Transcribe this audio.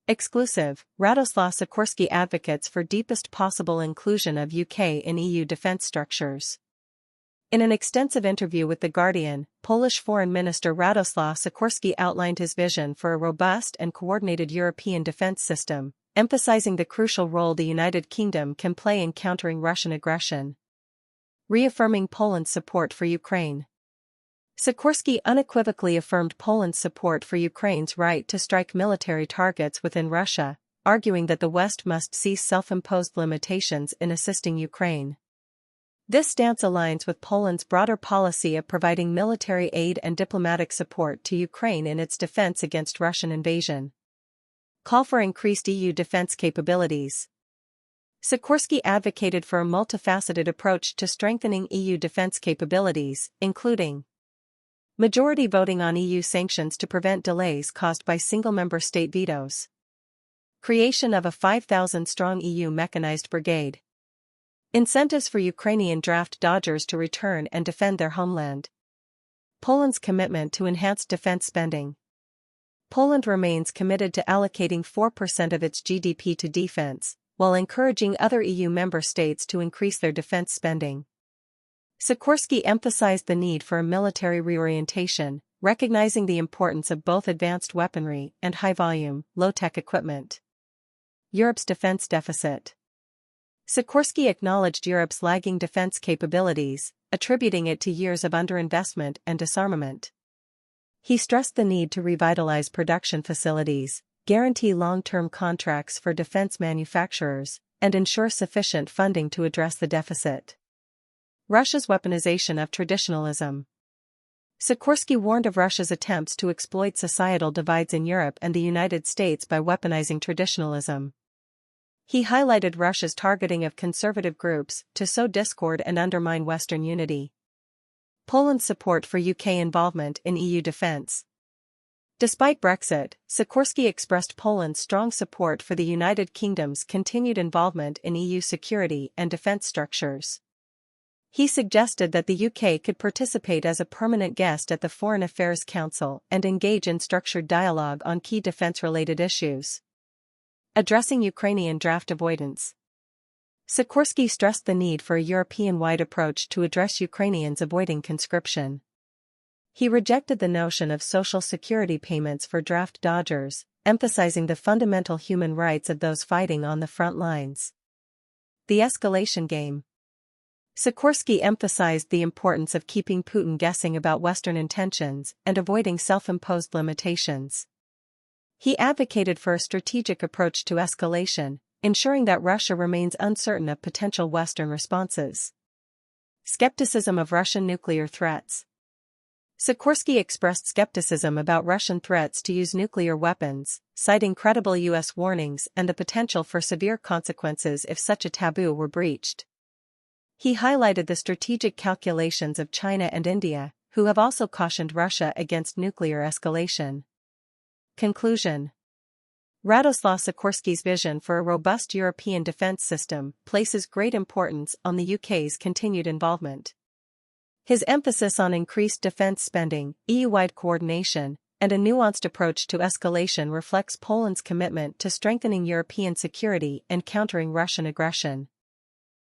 Exclusive, Radosław Sikorski advocates for deepest possible inclusion of UK in EU defence structures. In an extensive interview with The Guardian, Polish Foreign Minister Radosław Sikorski outlined his vision for a robust and coordinated European defence system, emphasizing the crucial role the United Kingdom can play in countering Russian aggression. Reaffirming Poland's support for Ukraine. Sikorski unequivocally affirmed Poland's support for Ukraine's right to strike military targets within Russia, arguing that the West must cease self-imposed limitations in assisting Ukraine. This stance aligns with Poland's broader policy of providing military aid and diplomatic support to Ukraine in its defense against Russian invasion. Call for increased EU defense capabilities. Sikorski advocated for a multifaceted approach to strengthening EU defense capabilities, including majority voting on EU sanctions to prevent delays caused by single-member state vetoes. Creation of a 5,000-strong EU mechanized brigade. Incentives for Ukrainian draft dodgers to return and defend their homeland. Poland's commitment to enhanced defense spending. Poland remains committed to allocating 4% of its GDP to defense, while encouraging other EU member states to increase their defense spending. Sikorski emphasized the need for a military reorientation, recognizing the importance of both advanced weaponry and high-volume, low-tech equipment. Europe's defense deficit. Sikorski acknowledged Europe's lagging defense capabilities, attributing it to years of underinvestment and disarmament. He stressed the need to revitalize production facilities, guarantee long-term contracts for defense manufacturers, and ensure sufficient funding to address the deficit. Russia's weaponization of traditionalism. Sikorski warned of Russia's attempts to exploit societal divides in Europe and the United States by weaponizing traditionalism. He highlighted Russia's targeting of conservative groups to sow discord and undermine Western unity. Poland's support for UK involvement in EU defense. Despite Brexit, Sikorski expressed Poland's strong support for the United Kingdom's continued involvement in EU security and defense structures. He suggested that the UK could participate as a permanent guest at the Foreign Affairs Council and engage in structured dialogue on key defense-related issues. Addressing Ukrainian draft avoidance. Sikorski stressed the need for a European-wide approach to address Ukrainians avoiding conscription. He rejected the notion of social security payments for draft dodgers, emphasizing the fundamental human rights of those fighting on the front lines. The escalation game. Sikorski emphasized the importance of keeping Putin guessing about Western intentions and avoiding self-imposed limitations. He advocated for a strategic approach to escalation, ensuring that Russia remains uncertain of potential Western responses. Skepticism of Russian nuclear threats. Sikorski expressed skepticism about Russian threats to use nuclear weapons, citing credible U.S. warnings and the potential for severe consequences if such a taboo were breached. He highlighted the strategic calculations of China and India, who have also cautioned Russia against nuclear escalation. Conclusion. Radosław Sikorski's vision for a robust European defense system places great importance on the UK's continued involvement. His emphasis on increased defense spending, EU-wide coordination, and a nuanced approach to escalation reflects Poland's commitment to strengthening European security and countering Russian aggression.